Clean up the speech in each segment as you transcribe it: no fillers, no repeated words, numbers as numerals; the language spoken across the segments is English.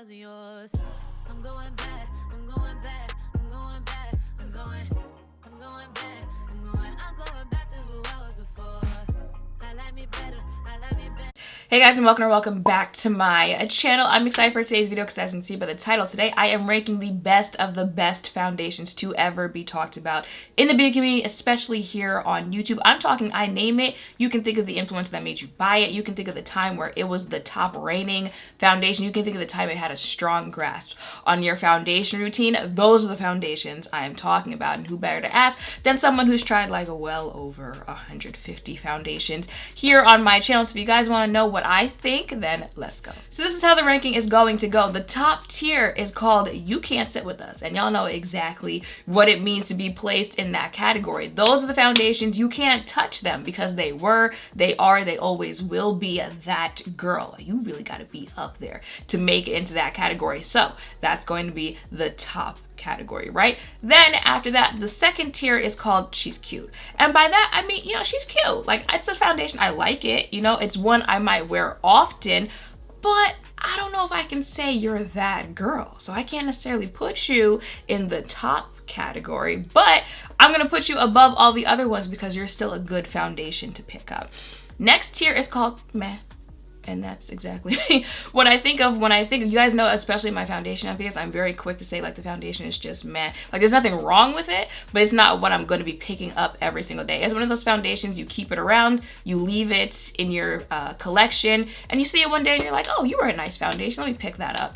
wasn't yours. I'm going back, I'm going back, I'm going back, I'm going back, I'm going back to who I was before. I like me better, I like me better. Hey guys, and welcome back to my channel. I'm excited for today's video because as you can see by the title, today I am ranking the best of the best foundations to ever be talked about in the beauty community, especially here on YouTube. I'm talking, I name it, you can think of the influencer that made you buy it, you can think of the time where it was the top reigning foundation, you can think of the time it had a strong grasp on your foundation routine. Those are the foundations I am talking about, and who better to ask than someone who's tried like well over 150 foundations here on my channel. So if you guys want to know what I think, then let's go. So this is how the ranking is going to go. The top tier is called You Can't Sit With Us, and y'all know exactly what it means to be placed in that category. Those are the foundations, you can't touch them because they were, they are, they always will be that girl. You really got to be up there to make it into that category. So that's going to be the top category, right? Then after that, the second tier is called She's Cute. And by that, I mean, you know, she's cute. Like, it's a foundation, I like it. You know, it's one I might wear often, but I don't know if I can say you're that girl. So I can't necessarily put you in the top category, but I'm gonna put you above all the other ones because you're still a good foundation to pick up. Next tier is called Meh. And that's exactly what I think of when I think of, you guys know, especially my foundation videos, I'm very quick to say like the foundation is just meh. Like there's nothing wrong with it, but it's not what I'm going to be picking up every single day. It's one of those foundations, you keep it around, you leave it in your collection, and you see it one day and you're like, oh, you were a nice foundation, let me pick that up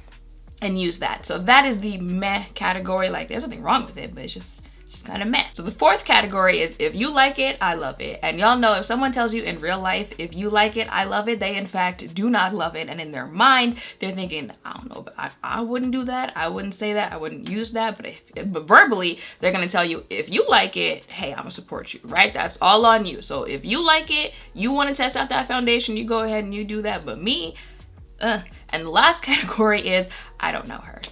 and use that. So that is the meh category. Like there's nothing wrong with it, but it's just kind of meh. So the fourth category is if you like it, I love it. And y'all know if someone tells you in real life, if you like it, I love it, they in fact do not love it. And in their mind, they're thinking, I don't know, but I wouldn't do that. I wouldn't say that. I wouldn't use that. But verbally, they're going to tell you, if you like it, hey, I'm going to support you, right? That's all on you. So if you like it, you want to test out that foundation, you go ahead and you do that. But me, And the last category is I don't know her.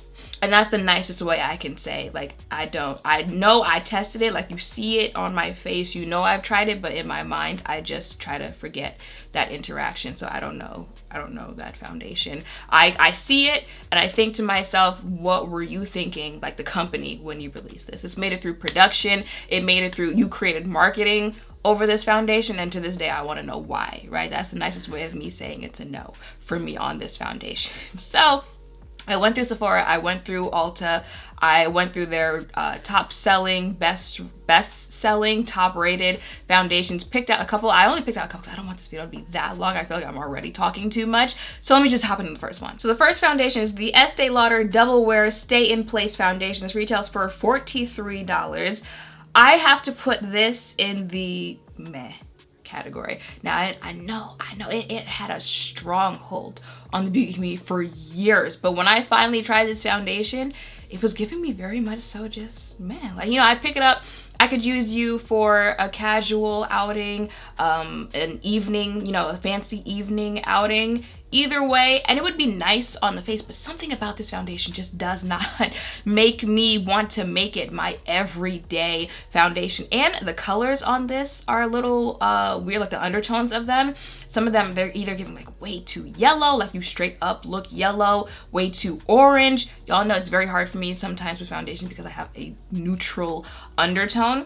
And that's the nicest way I can say, like, I know I tested it, like you see it on my face, you know I've tried it, but in my mind, I just try to forget that interaction. So I don't know that foundation. I see it and I think to myself, what were you thinking, like the company, when you released this? This made it through production, it made it through, you created marketing over this foundation, and to this day I want to know why, right? That's the nicest way of me saying it's a no for me on this foundation. So I went through Sephora, I went through Ulta, I went through their top selling, best selling, top rated foundations, picked out a couple. I only picked out a couple because I don't want this video to be that long. I feel like I'm already talking too much. So let me just hop into the first one. So the first foundation is the Estee Lauder Double Wear Stay in Place foundation. This retails for $43. I have to put this in the meh category. Now I know it had a stronghold on the beauty community for years, but when I finally tried this foundation, it was giving me very much so just man, like, you know, I pick it up, I could use you for a casual outing, an evening, you know, a fancy evening outing, either way, and it would be nice on the face, but something about this foundation just does not make me want to make it my everyday foundation. And the colors on this are a little weird, like the undertones of them. Some of them, they're either giving like way too yellow, like you straight up look yellow, way too orange. Y'all know it's very hard for me sometimes with foundation because I have a neutral undertone.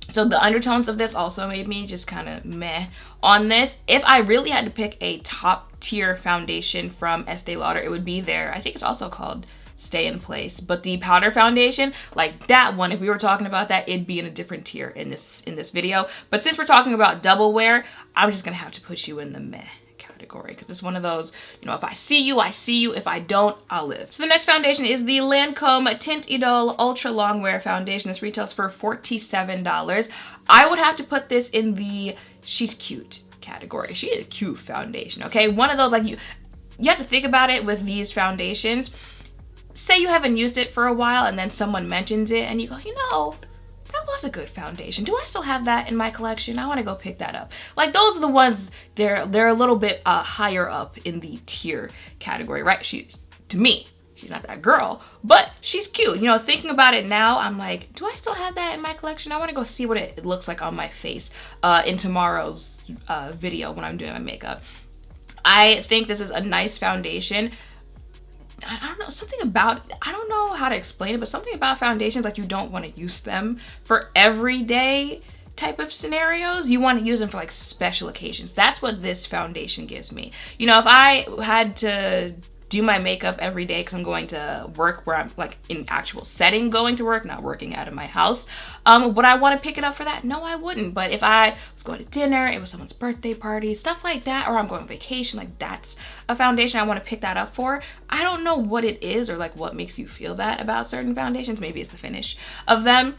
So the undertones of this also made me just kind of meh on this. If I really had to pick a top tier foundation from Estee Lauder, it would be there. I think it's also called Stay in Place, but the powder foundation, like that one, if we were talking about that, it'd be in a different tier in this video. But since we're talking about double wear, I'm just gonna have to put you in the meh category because it's one of those, you know, if I see you, I see you. If I don't, I'll live. So the next foundation is the Lancome Tint Idole Ultra Long Wear Foundation. This retails for $47. I would have to put this in the she's cute category. She is a cute foundation, okay? One of those, like, you have to think about it with these foundations. Say you haven't used it for a while and then someone mentions it and you go, you know, that was a good foundation. Do I still have that in my collection? I want to go pick that up. Like, those are the ones, they're a little bit higher up in the tier category, right? To me, she's not that girl, but she's cute. You know, thinking about it now, I'm like, do I still have that in my collection? I want to go see what it looks like on my face in tomorrow's video when I'm doing my makeup. I think this is a nice foundation. I don't know, something about, I don't know how to explain it, but something about foundations, like you don't want to use them for everyday type of scenarios. You want to use them for like special occasions. That's what this foundation gives me. You know, if I had to do my makeup every day because I'm going to work where I'm like in actual setting going to work, not working out of my house, would I want to pick it up for that? No, I wouldn't. But if I was going to dinner, it was someone's birthday party, stuff like that, or I'm going on vacation, like that's a foundation I want to pick that up for. I don't know what it is or like what makes you feel that about certain foundations. Maybe it's the finish of them.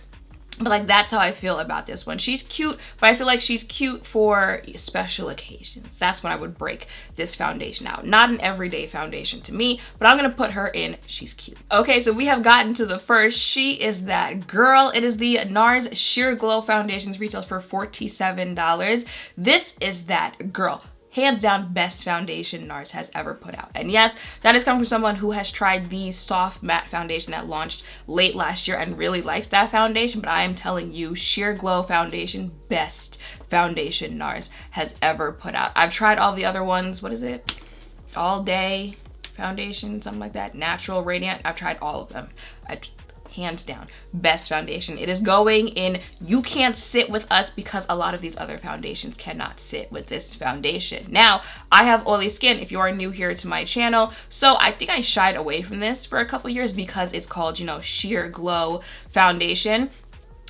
But like that's how I feel about this one. She's cute, but I feel like she's cute for special occasions. That's when I would break this foundation out. Not an everyday foundation to me, but I'm gonna put her in she's cute. Okay, so we have gotten to the first. She is that girl. It is the Nars Sheer Glow Foundations, retails for $47. This is that girl. Hands down, best foundation Nars has ever put out. And yes, that is coming from someone who has tried the soft matte foundation that launched late last year and really likes that foundation. But I am telling you, Sheer Glow Foundation, best foundation Nars has ever put out. I've tried all the other ones. What is it? All Day Foundation, something like that. Natural, Radiant. I've tried all of them. Hands down, best foundation. It is going in You Can't Sit With Us because a lot of these other foundations cannot sit with this foundation. Now, I have oily skin if you are new here to my channel, so I think I shied away from this for a couple years because it's called, you know, Sheer Glow Foundation.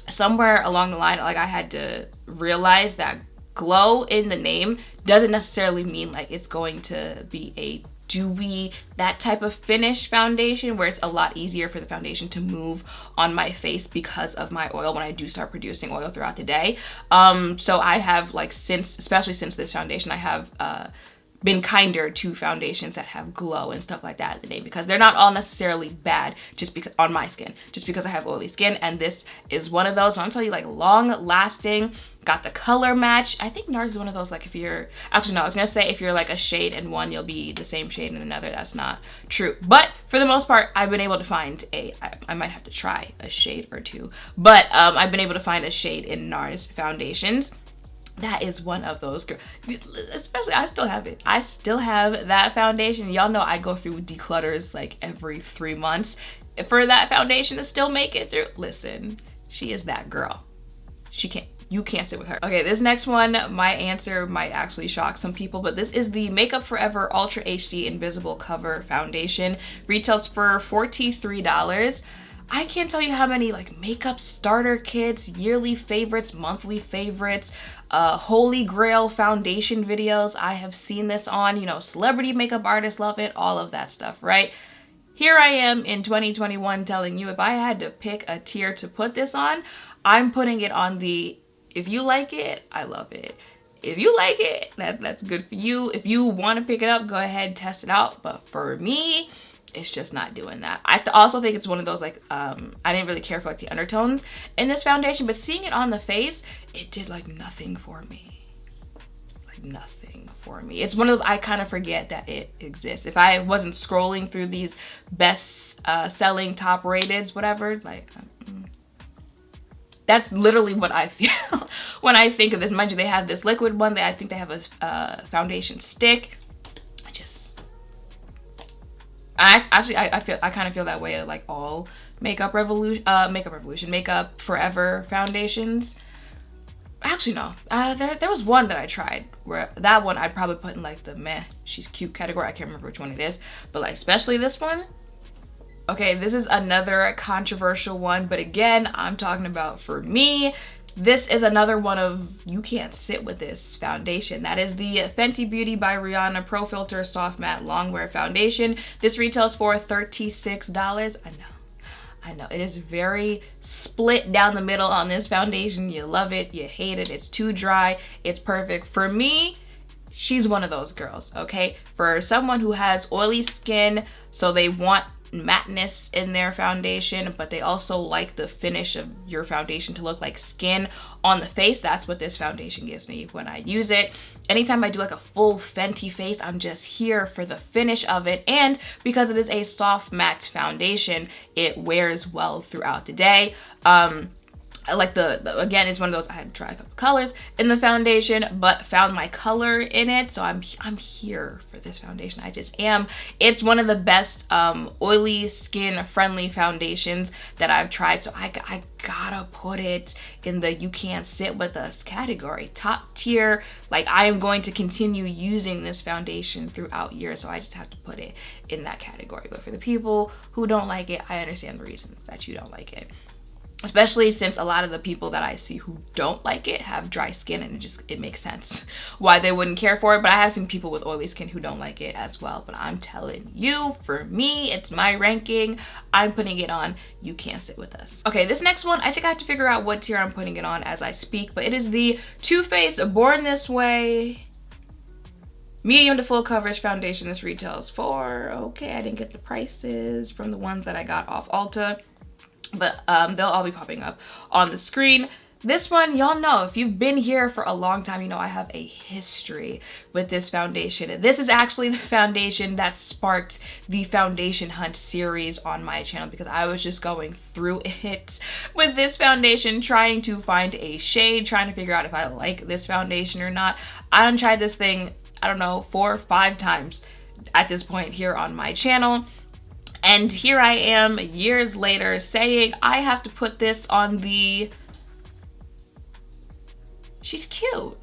Somewhere along the line, like I had to realize that glow in the name doesn't necessarily mean like it's going to be a dewy, that type of finish foundation where it's a lot easier for the foundation to move on my face because of my oil when I do start producing oil throughout the day. So I have like especially since this foundation, I have been kinder to foundations that have glow and stuff like that in the name because they're not all necessarily bad just because on my skin, just because I have oily skin. And this is one of those. So I'm telling you, like long lasting, got the color match. I think Nars is one of those, like if you're, actually no, I was gonna say if you're like a shade in one, you'll be the same shade in another. That's not true. But for the most part, I've been able to find I might have to try a shade or two, but I've been able to find a shade in Nars foundations. That is one of those girls. Especially, I still have it. I still have that foundation. Y'all know I go through declutters like every 3 months. For that foundation to still make it through, listen, she is that girl. You can't sit with her. Okay, this next one, my answer might actually shock some people, but this is the Makeup Forever Ultra HD Invisible Cover Foundation. Retails for $43. I can't tell you how many like makeup starter kits, yearly favorites, monthly favorites, holy grail foundation videos I have seen this on. You know, celebrity makeup artists love it, all of that stuff, right? Here I am in 2021 telling you if I had to pick a tier to put this on, I'm putting it on the, if you like it, I love it. If you like it, that's good for you. If you want to pick it up, go ahead, test it out. But for me, it's just not doing that. I also think it's one of those like, I didn't really care for like the undertones in this foundation, but seeing it on the face, it did like nothing for me. Like nothing for me. It's one of those, I kind of forget that it exists. If I wasn't scrolling through these best selling, top rated, whatever, like, that's literally what I feel when I think of this. Mind you, they have this liquid one. I think they have a foundation stick. I kind of feel that way like all Makeup Forever foundations. Actually, no. There was one that I tried where that one I'd probably put in like the meh, she's cute category. I can't remember which one it is, but like especially this one. Okay, this is another controversial one, but again, I'm talking about for me. This is another one of you can't sit with this foundation. That is the Fenty Beauty by Rihanna Pro Filter Soft Matte Longwear Foundation. This retails for $36. I know. It is very split down the middle on this foundation. You love it, you hate it, it's too dry, it's perfect. For me, she's one of those girls, okay? For someone who has oily skin, so they want matteness in their foundation, but they also like the finish of your foundation to look like skin on the face. That's what this foundation gives me when I use it. Anytime I do like a full Fenty face, I'm just here for the finish of it. And because it is a soft matte foundation, it wears well throughout the day. like again, it's one of those, I had to try a couple colors in the foundation, but found my color in it. So I'm here for this foundation. I just am. It's one of the best oily skin friendly foundations that I've tried. So I gotta put it in the you can't sit with us category. Top tier. Like, I am going to continue using this foundation throughout years. So I just have to put it in that category. But for the people who don't like it, I understand the reasons that you don't like it. Especially since a lot of the people that I see who don't like it have dry skin, and it makes sense why they wouldn't care for it. But I have seen people with oily skin who don't like it as well. But I'm telling you, for me, it's my ranking. I'm putting it on You Can't Sit With Us. Okay, this next one, I think I have to figure out what tier I'm putting it on as I speak, but it is the Too Faced Born This Way medium to full coverage foundation. This retails for, okay, I didn't get the prices from the ones that I got off Ulta, but they'll all be popping up on the screen. This one, y'all know, if you've been here for a long time, you know I have a history with this foundation. This is actually the foundation that sparked the Foundation Hunt series on my channel, because I was just going through it with this foundation, trying to find a shade, trying to figure out if I like this foundation or not. I done tried this thing, I don't know, 4 or 5 times at this point here on my channel. And here I am years later saying I have to put this on the, she's cute.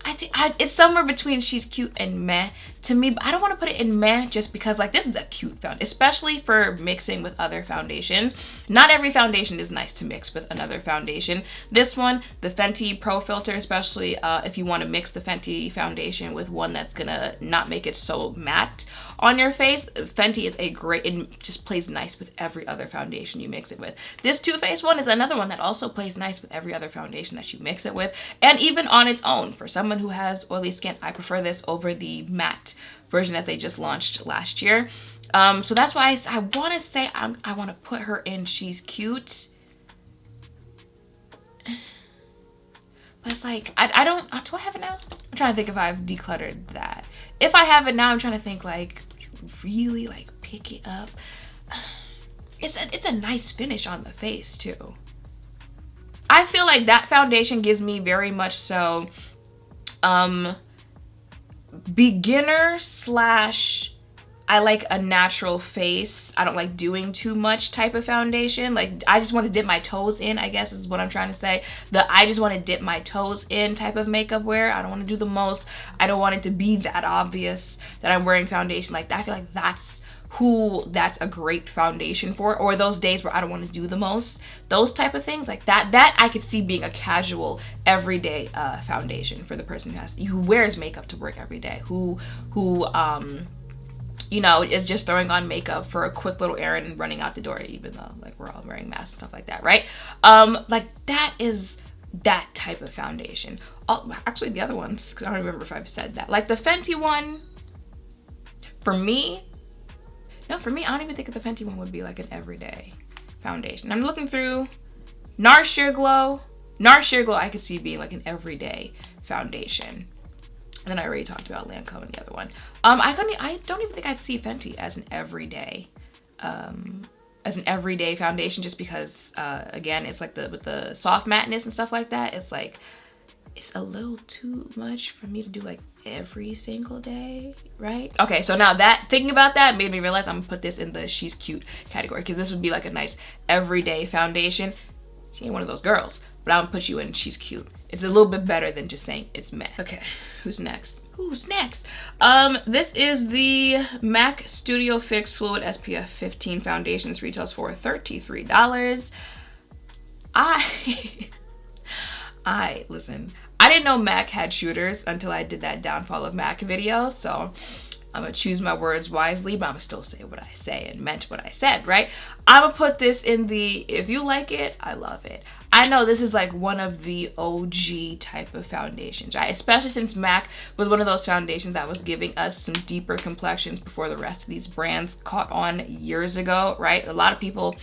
I think it's somewhere between she's cute and meh to me, but I don't want to put it in meh just because, like, this is a cute foundation, especially for mixing with other foundations. Not every foundation is nice to mix with another foundation. This one, the Fenty Pro Filter, especially if you want to mix the Fenty foundation with one that's gonna not make it so matte on your face, Fenty is a great, it just plays nice with every other foundation you mix it with. This Too Faced one is another one that also plays nice with every other foundation that you mix it with, and even on its own. For someone who has oily skin, I prefer this over the matte version that they just launched last year. So that's why I want to say I want to put her in she's cute. But it's like, I don't, do I have it now? I'm trying to think if I've decluttered that. If I have it now, I'm trying to think, like, really, like, pick it up. It's a nice finish on the face too. I feel like that foundation gives me very much so beginner slash I like a natural face, I don't like doing too much type of foundation. Like, I just want to dip my toes in, I guess is what I'm trying to say. I just want to dip my toes in type of makeup wear. I don't want to do the most. I don't want it to be that obvious that I'm wearing foundation like that. I feel like that's a great foundation for, or those days where I don't want to do the most, those type of things like that I could see being a casual everyday foundation for the person who wears makeup to work every day, who you know, is just throwing on makeup for a quick little errand and running out the door, even though, like, we're all wearing masks and stuff like that, right? Like, that is that type of foundation. Actually, the other ones, because I don't remember if I've said that. Like, the Fenty one, for me, I don't even think the Fenty one would be, like, an everyday foundation. I'm looking through Nars Sheer Glow. Nars Sheer Glow I could see being, like, an everyday foundation. And then I already talked about Lancome and the other one. I don't even think I'd see Fenty as an everyday foundation, just because again, it's like with the soft matteness and stuff like that, it's like it's a little too much for me to do like every single day, right? Okay, so now that thinking about that made me realize I'm gonna put this in the she's cute category, because this would be like a nice everyday foundation. She ain't one of those girls, but I'm gonna put you in she's cute. It's a little bit better than just saying it's meh. Okay, who's next? This is the MAC Studio Fix Fluid SPF 15 foundation. This retails for $33. Listen, I didn't know MAC had shooters until I did that downfall of MAC video, so I'm gonna choose my words wisely, but I'm gonna still say what I say and meant what I said, right? I'm gonna put this in the, if you like it, I love it. I know this is like one of the OG type of foundations, right? Especially since MAC was one of those foundations that was giving us some deeper complexions before the rest of these brands caught on years ago, right? A lot of people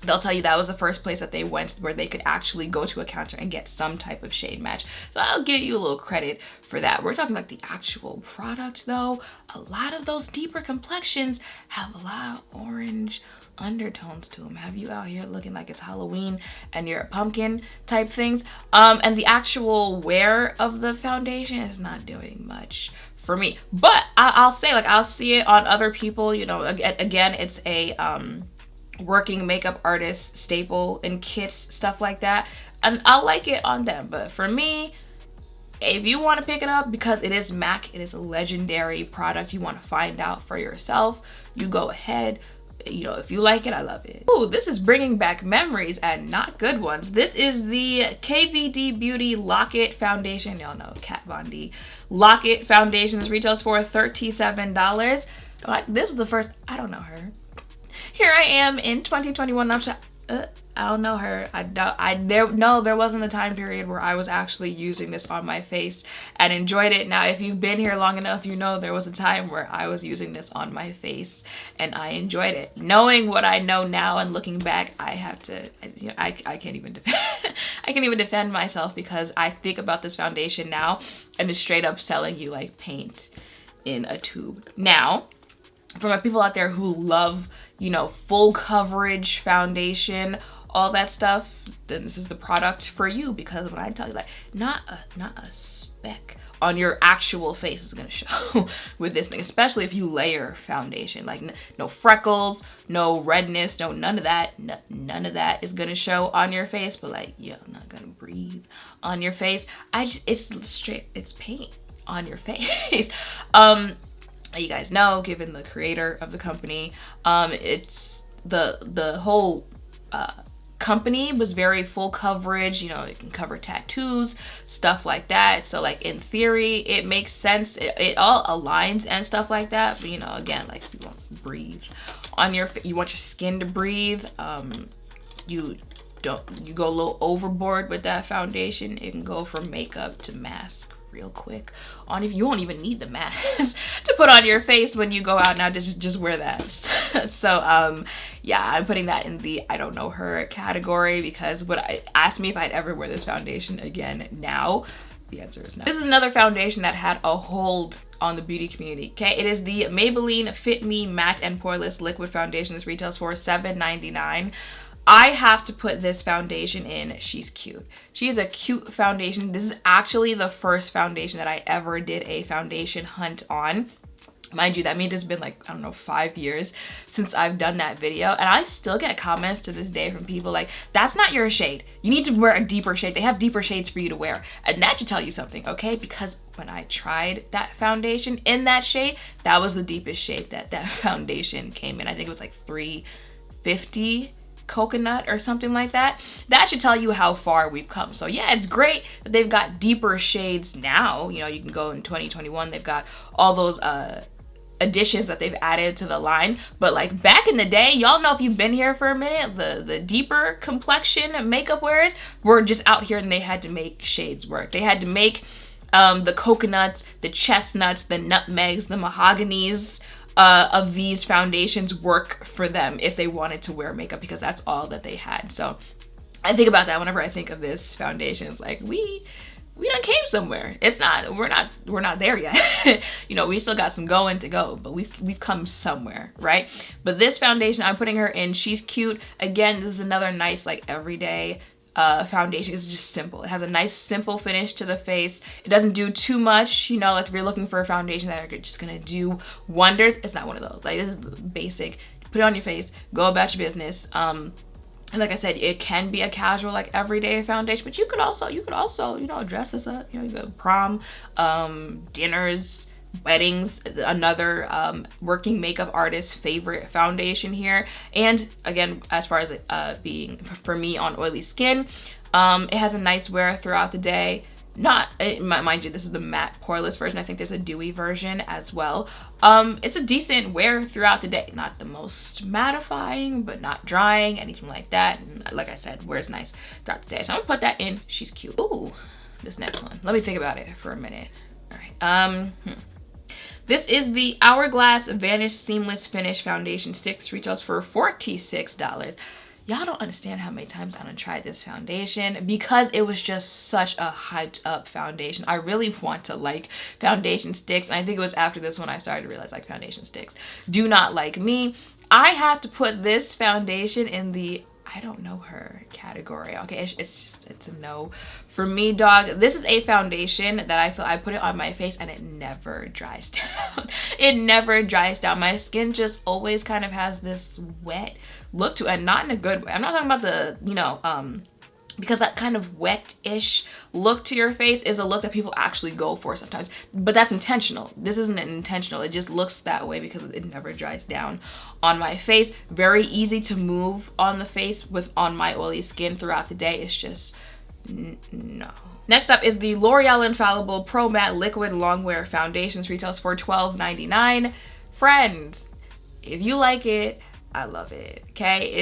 they'll tell you that was the first place that they went where they could actually go to a counter and get some type of shade match. So I'll give you a little credit for that. We're talking like the actual product though. A lot of those deeper complexions have a lot of orange undertones to them. Have you out here looking like it's Halloween and you're a pumpkin type things. And the actual wear of the foundation is not doing much for me. But I'll say, like, I'll see it on other people, you know. Again, it's a working makeup artist staple in kits, stuff like that, and I'll like it on them. But for me, if you want to pick it up, because it is MAC, it is a legendary product, you want to find out for yourself, you go ahead. You know, if you like it, I love it. Ooh, this is bringing back memories and not good ones. This is the KVD Beauty Locket foundation. Y'all know Kat Von D. Locket foundation. This retails for $37. This is the first, I don't know her. Here I am in 2021. I don't know her. There wasn't a time period where I was actually using this on my face and enjoyed it. Now, if you've been here long enough, you know there was a time where I was using this on my face and I enjoyed it. Knowing what I know now and looking back, I have to, you know, I can't even defend, I can't even defend myself, because I think about this foundation now and it's straight up selling you like paint in a tube. Now, for my people out there who love, you know, full coverage foundation, all that stuff, then this is the product for you. Because when I tell you, like, not a speck on your actual face is gonna show with this thing, especially if you layer foundation. Like, no freckles, no redness, no none of that. None of that is gonna show on your face. But like, yeah, I'm not gonna breathe on your face. It's straight, it's paint on your face. You guys know, given the creator of the company, it's the whole company was very full coverage. You know, it can cover tattoos, stuff like that. So like in theory, it makes sense. It all aligns and stuff like that. But you know, again, like, you want to breathe on your, you want your skin to breathe. You go a little overboard with that foundation, it can go from makeup to mask real quick. You won't even need the mask to put on your face when you go out now. Just wear that. So yeah, I'm putting that in the I don't know her category, because asked me if I'd ever wear this foundation again now, the answer is no. This is another foundation that had a hold on the beauty community. Okay, it is the Maybelline Fit Me Matte and Poreless Liquid Foundation. This retails for $7.99. I have to put this foundation in. She's cute. She is a cute foundation. This is actually the first foundation that I ever did a foundation hunt on. Mind you, that means it's been like, I don't know, 5 years since I've done that video. And I still get comments to this day from people like, that's not your shade. You need to wear a deeper shade. They have deeper shades for you to wear. And that should tell you something, okay? Because when I tried that foundation in that shade, that was the deepest shade that foundation came in. I think it was like 350 coconut or something like that. That should tell you how far we've come. So yeah, it's great that they've got deeper shades now. You know, you can go in 2021, they've got all those additions that they've added to the line. But like back in the day, y'all know, if you've been here for a minute, the deeper complexion makeup wearers were just out here and they had to make shades work. They had to make the coconuts, the chestnuts, the nutmegs, the mahoganies of these foundations work for them if they wanted to wear makeup, because that's all that they had. So I think about that whenever I think of this foundation. It's like, we done came somewhere. It's not, we're not there yet. You know, we still got some going to go, but we've come somewhere, right? But this foundation, I'm putting her in. She's cute. Again, this is another nice, like, everyday foundation. It's just simple. It has a nice simple finish to the face. It doesn't do too much, you know, like if you're looking for a foundation that are just gonna do wonders, it's not one of those. Like, this is basic. Put it on your face, go about your business. And like I said, it can be a casual, like, everyday foundation, but you could also, you know, dress this up. You know, you go prom, dinners, weddings. Another working makeup artist's favorite foundation here. And again, as far as it being for me on oily skin, it has a nice wear throughout the day. Mind you, this is the matte poreless version. I think there's a dewy version as well. It's a decent wear throughout the day. Not the most mattifying, but not drying, anything like that. And like I said, wears nice throughout the day. So I'm gonna put that in. She's cute. Ooh, this next one. Let me think about it for a minute. All right. This is the Hourglass Vanish Seamless Finish Foundation Stick. This retails for $46. Y'all don't understand how many times I done tried this foundation because it was just such a hyped up foundation. I really want to like foundation sticks, and I think it was after this one I started to realize like foundation sticks do not like me. I have to put this foundation in the I don't know her category. Okay, it's a no for me, dog. This is a foundation that I feel I put it on my face and it never dries down. It never dries down. My skin just always kind of has this wet look to it, and not in a good way. I'm not talking about the, you know, because that kind of wet-ish look to your face is a look that people actually go for sometimes, but that's intentional. This isn't intentional. It just looks that way because it never dries down on my face. Very easy to move on the face on my oily skin throughout the day. It's just no. Next up is the L'Oreal Infallible Pro Matte Liquid Longwear Foundations. Retails for $12.99. Friends, if you like it, I love it. Okay,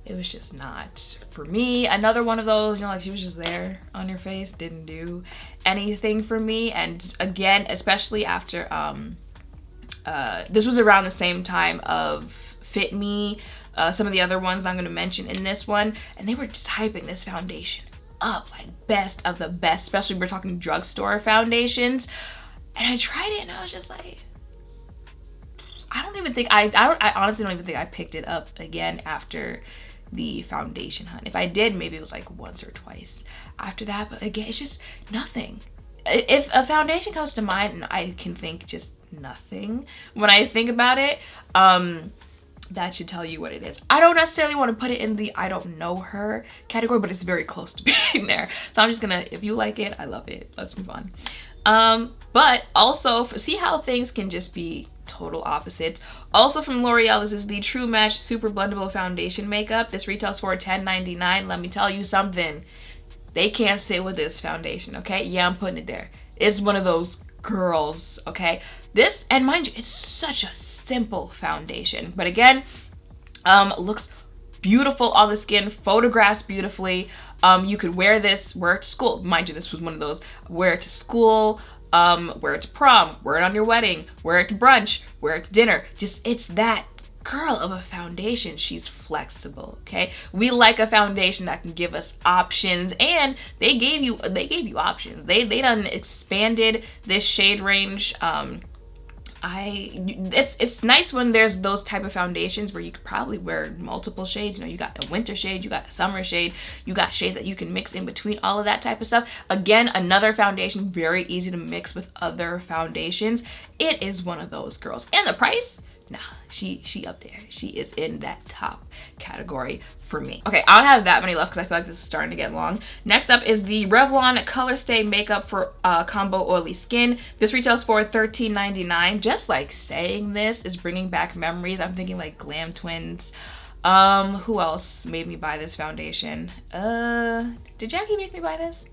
it was just not for me. Another one of those, you know, like she was just there on your face, didn't do anything for me. And again, especially after, this was around the same time of Fit Me, some of the other ones I'm gonna mention in this one, and they were just hyping this foundation up like best of the best, especially we're talking drugstore foundations. And I tried it and I was just like, I don't even think, I honestly don't even think I picked it up again after the foundation hunt. If I did, maybe it was like once or twice after that, but again, it's just nothing. If a foundation comes to mind and I can think just nothing when I think about it, that should tell you what it is. I don't necessarily want to put it in the I don't know her category, but it's very close to being there. So I'm just gonna, if you like it, I love it. Let's move on. But also, see how things can just be total opposites. Also from L'Oreal, this is the Tru Match Super Blendable Foundation Makeup. This retails for $10.99. Let me tell you something. They can't sit with this foundation, okay? Yeah, I'm putting it there. It's one of those girls, okay? This, and mind you, it's such a simple foundation. But again, looks beautiful on the skin, photographs beautifully. You could wear this, wear it to school. Mind you, this was one of those, wear it to school, wear it to prom, wear it on your wedding, wear it to brunch, wear it to dinner. Just, it's that girl of a foundation. She's flexible, okay? We like a foundation that can give us options, and they gave you options. They done expanded this shade range. It's nice when there's those type of foundations where you could probably wear multiple shades. You know, you got a winter shade, you got a summer shade, you got shades that you can mix in between, all of that type of stuff. Again, another foundation, very easy to mix with other foundations. It is one of those girls. And the price? Nah, she up there. She is in that top category for me. Okay, I don't have that many left because I feel like this is starting to get long. Next up is the Revlon Colorstay Makeup for Combo Oily Skin. This retails for $13.99. Just like saying this is bringing back memories. I'm thinking like Glam Twins. Who else made me buy this foundation? Did Jackie make me buy this?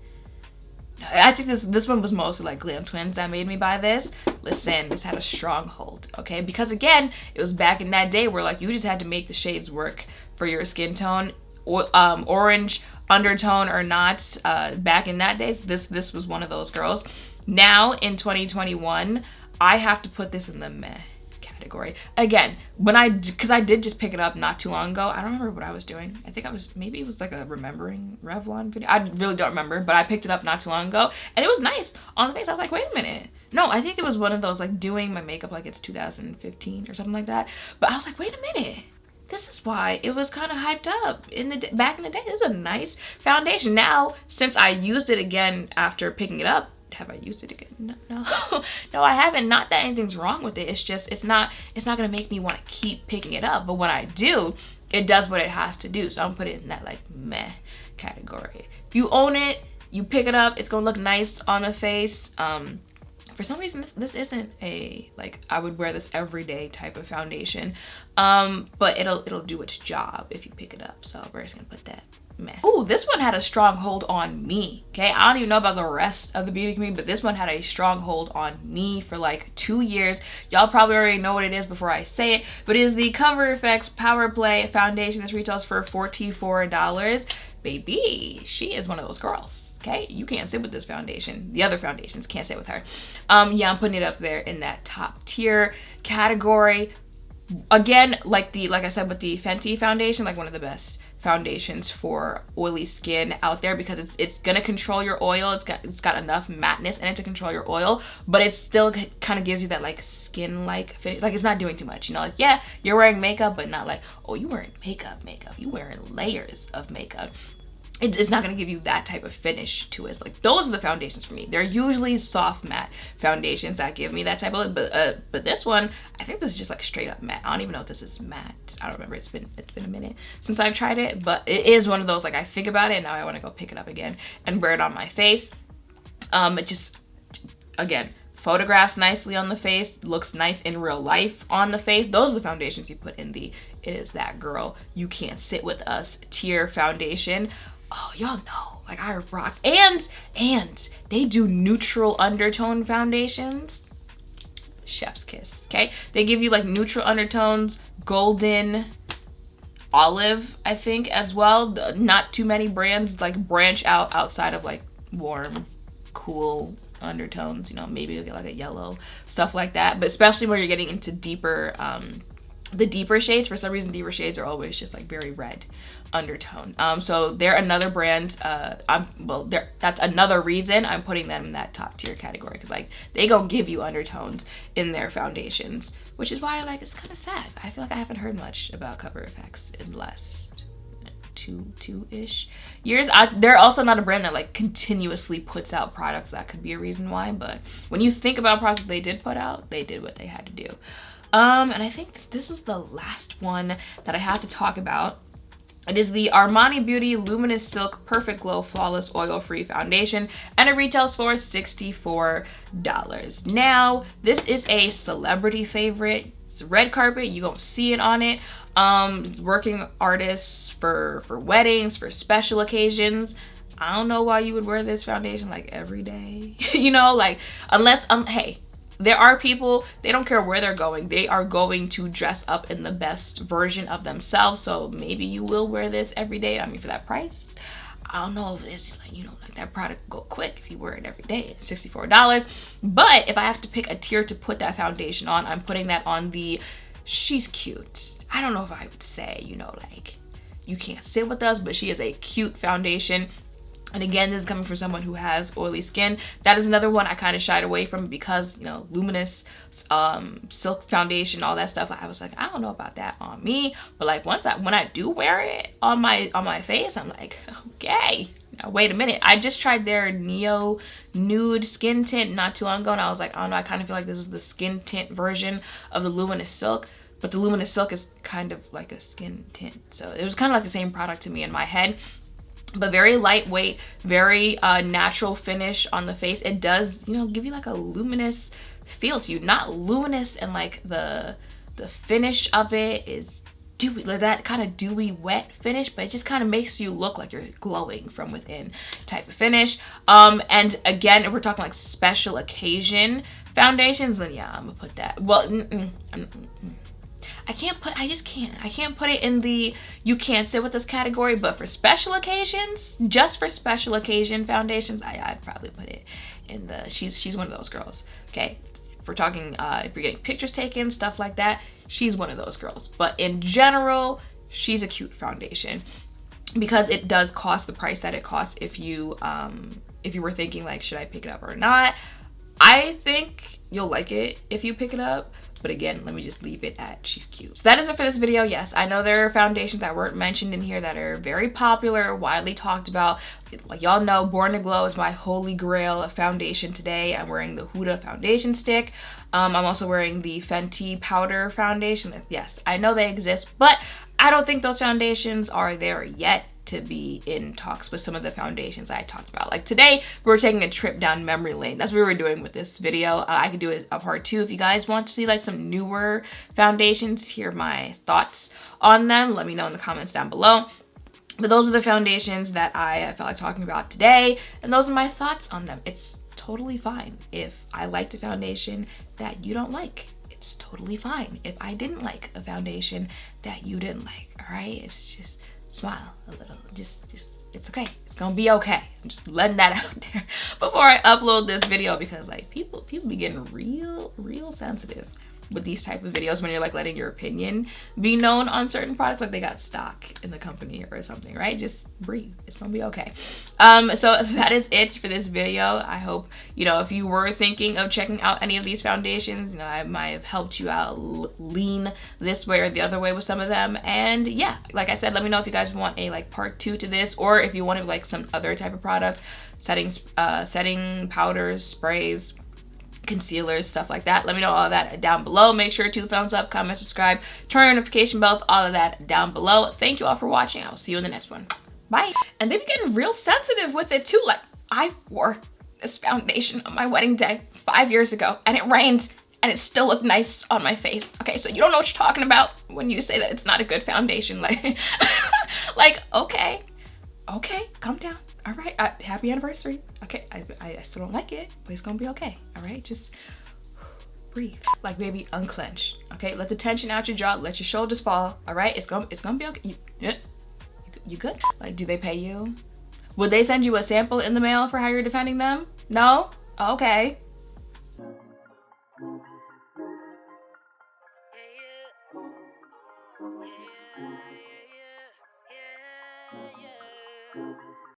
I think this one was mostly like Glam Twins that made me buy this. Listen, this had a strong hold, okay? Because again, it was back in that day where like you just had to make the shades work for your skin tone, orange undertone or not. Back in that days, this was one of those girls. Now in 2021, I have to put this in the meh category. Again, because I did just pick it up not too long ago. I don't remember what I was doing. I think maybe it was like a remembering Revlon video. I really don't remember, but I picked it up not too long ago and it was nice on the face. I was like, wait a minute. No, I think it was one of those like doing my makeup like it's 2015 or something like that. But I was like, wait a minute. This is why it was kind of hyped up back in the day. This is a nice foundation. Now, since I used it again after picking it up, have I used it again? No, I haven't. Not that anything's wrong with it. It's just, it's not gonna make me want to keep picking it up. But when I do, it does what it has to do. So I'm putting it in that like meh category. If you own it, you pick it up, it's gonna look nice on the face. For some reason, this isn't a, like, I would wear this every day type of foundation. But it'll do its job if you pick it up. So we're just gonna put that meh. Ooh, this one had a strong hold on me, okay? I don't even know about the rest of the beauty community, but this one had a strong hold on me for like 2 years. Y'all probably already know what it is before I say it, but it is the CoverFx Power Play Foundation. This retails for $44. Baby, she is one of those girls, okay? You can't sit with this foundation. The other foundations can't sit with her. Yeah, I'm putting it up there in that top tier category. again, like I said with the Fenty foundation, like one of the best foundations for oily skin out there, because it's gonna control your oil. It's got enough matteness in it to control your oil, but it still kind of gives you that like skin like finish. Like it's not doing too much, you know, like yeah, you're wearing makeup, but not like, oh, you wearing makeup. You wearing layers of makeup. It's not going to give you that type of finish to it. It's like, those are the foundations for me. They're usually soft matte foundations that give me that type of look, but this one, I think this is just like straight up matte. I don't even know if this is matte. I don't remember. It's been a minute since I've tried it, but it is one of those, like I think about it and now I want to go pick it up again and wear it on my face. It just, again, photographs nicely on the face, looks nice in real life on the face. Those are the foundations you put in the It Is That Girl You Can't Sit With Us tier foundation. Oh, y'all know, like I rock. And they do neutral undertone foundations. Chef's kiss, okay? They give you like neutral undertones, golden, olive, I think, as well. Not too many brands like branch out outside of like warm, cool undertones, you know, maybe you'll get like a yellow, stuff like that. But especially when you're getting into deeper, the deeper shades, for some reason deeper shades are always just like very red undertone. So they're another brand. That's another reason I'm putting them in that top tier category, because like they go give you undertones in their foundations, which is why like it's kind of sad. I feel like I haven't heard much about CoverFx in the last two-ish years. They're also not a brand that like continuously puts out products. That could be a reason why, but when you think about products that they did put out, they did what they had to do. And I think this is the last one that I have to talk about. It is the Armani Beauty Luminous Silk Perfect Glow Flawless Oil-Free Foundation, and it retails for $64. Now, this is a celebrity favorite. It's a red carpet. You don't see it on it. Working artists for weddings, for special occasions. I don't know why you would wear this foundation like every day. You know, like unless, hey, there are people, they don't care where they're going. They are going to dress up in the best version of themselves. So maybe you will wear this every day. I mean, for that price, I don't know if it's like, you know, like that product will go quick if you wear it every day. It's $64. But if I have to pick a tier to put that foundation on, I'm putting that on the she's cute. I don't know if I would say, you know, like you can't sit with us, but she is a cute foundation. And again, this is coming from someone who has oily skin. That is another one I kind of shied away from because, you know, Luminous, silk foundation, all that stuff. I was like, I don't know about that on me. But like when I do wear it on my face, I'm like, okay. Now wait a minute. I just tried their Neo Nude Skin Tint not too long ago, and I was like, I don't know. I kind of feel like this is the skin tint version of the Luminous Silk. But the Luminous Silk is kind of like a skin tint. So it was kind of like the same product to me in my head. But very lightweight, very natural finish on the face. It does, you know, give you like a luminous feel to you. Not luminous and like the finish of it is dewy, like that kind of dewy wet finish, but it just kind of makes you look like you're glowing from within type of finish. And again, if we're talking like special occasion foundations, then yeah, I'm gonna put that. Well, I can't put it in the you can't sit with us category, but for special occasions, just for special occasion foundations, I'd probably put it in the she's one of those girls. Okay, if we're talking if you're getting pictures taken, stuff like that, she's one of those girls. But in general, she's a cute foundation because it does cost the price that it costs. If you were thinking like, should I pick it up or not, I think you'll like it if you pick it up. But again, let me just leave it at she's cute. So that is it for this video. Yes, I know there are foundations that weren't mentioned in here that are very popular, widely talked about. Like y'all know, Born to Glow is my holy grail foundation today. I'm wearing the Huda foundation stick. I'm also wearing the Fenty powder foundation. Yes, I know they exist, but I don't think those foundations are there yet to be in talks with some of the foundations I talked about. Like today, we're taking a trip down memory lane. That's what we were doing with this video. I could do a part 2 if you guys want to see like some newer foundations, hear my thoughts on them. Let me know in the comments down below. But those are the foundations that I felt like talking about today, and those are my thoughts on them. It's totally fine if I liked a foundation that you don't like. It's totally fine if I didn't like a foundation that you didn't like. All right, it's just smile a little, just it's okay, it's gonna be okay. I'm just letting that out there before I upload this video, because like people be getting real sensitive with these type of videos when you're like letting your opinion be known on certain products, like they got stock in the company or something, right? Just breathe, it's gonna be okay. So that is it for this video. I hope, you know, if you were thinking of checking out any of these foundations, you know, I might have helped you out lean this way or the other way with some of them. And yeah, like I said, let me know if you guys want a like part 2 to this, or if you wanted like some other type of products, setting powders, sprays, concealers, stuff like that. Let me know all of that down below. Make sure to thumbs up, comment, subscribe, turn on notification bells, all of that down below. Thank you all for watching. I will see you in the next one. Bye. And they be getting real sensitive with it too. Like, I wore this foundation on my wedding day 5 years ago and it rained and it still looked nice on my face. Okay, so you don't know what you're talking about when you say that it's not a good foundation. Like, like, okay, calm down. All right, happy anniversary. Okay, I still don't like it, but it's gonna be okay. All right, just breathe. Like, baby, unclench. Okay, let the tension out your jaw. Let your shoulders fall. All right, it's gonna be okay. You good? Like, do they pay you? Would they send you a sample in the mail for how you're defending them? No? Okay.